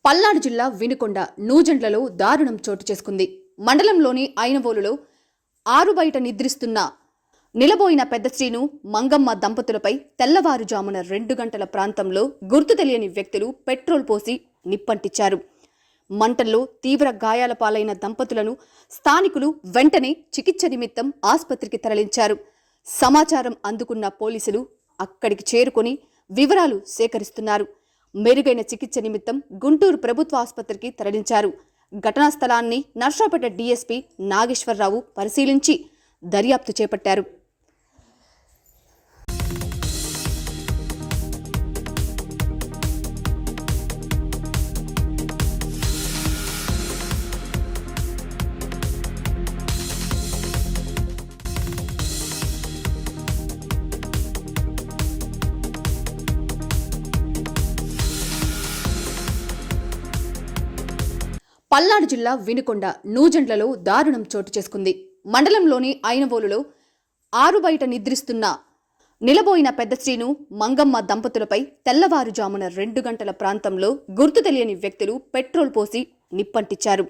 పల్నాడు జిల్లా వినుకొండ నూజెండ్లలో దారుణం చోటు చేసుకుంది. మండలంలోని ఐనవోలులో ఆరు బయట నిద్రిస్తున్న నిలబోయిన పెద్ద శ్రీను మంగమ్మ దంపతులపై తెల్లవారుజామున 2 గంటల ప్రాంతంలో గుర్తు తెలియని వ్యక్తులు పెట్రోల్ పోసి నిప్పంటించారు. మంటల్లో తీవ్ర గాయాల పాలైన దంపతులను స్థానికులు వెంటనే చికిత్స నిమిత్తం ఆసుపత్రికి తరలించారు. సమాచారం అందుకున్న పోలీసులు అక్కడికి చేరుకొని వివరాలు సేకరిస్తున్నారు. మెరుగైన చికిత్స నిమిత్తం గుంటూరు ప్రభుత్వ ఆసుపత్రికి తరలించారు. ఘటనా స్థలాన్ని నర్సాపేట డీఎస్పీ నాగేశ్వరరావు పరిశీలించి దర్యాప్తు చేపట్టారు. పల్నాడు జిల్లా వినుకొండ నూజెండ్లలో దారుణం చోటు చేసుకుంది. మండలంలోని ఐనవోలులో ఆరు బయట నిద్రిస్తున్న నిలబోయిన పెద్ద శ్రీను మంగమ్మ దంపతులపై తెల్లవారుజామున 2 గంటల ప్రాంతంలో గుర్తు తెలియని వ్యక్తులు పెట్రోల్ పోసి నిప్పంటించారు.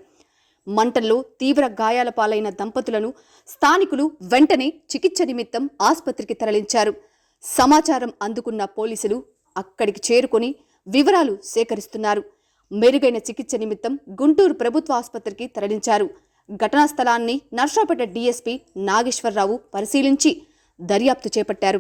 మంటల్లో తీవ్ర గాయాల పాలైన దంపతులను స్థానికులు వెంటనే చికిత్స నిమిత్తం ఆసుపత్రికి తరలించారు. సమాచారం అందుకున్న పోలీసులు అక్కడికి చేరుకొని వివరాలు సేకరిస్తున్నారు. మెరుగైన చికిత్స నిమిత్తం గుంటూరు ప్రభుత్వ ఆసుపత్రికి తరలించారు. ఘటనా స్థలాన్ని నర్సాపేట డీఎస్పీ నాగేశ్వరరావు పరిశీలించి దర్యాప్తు చేపట్టారు.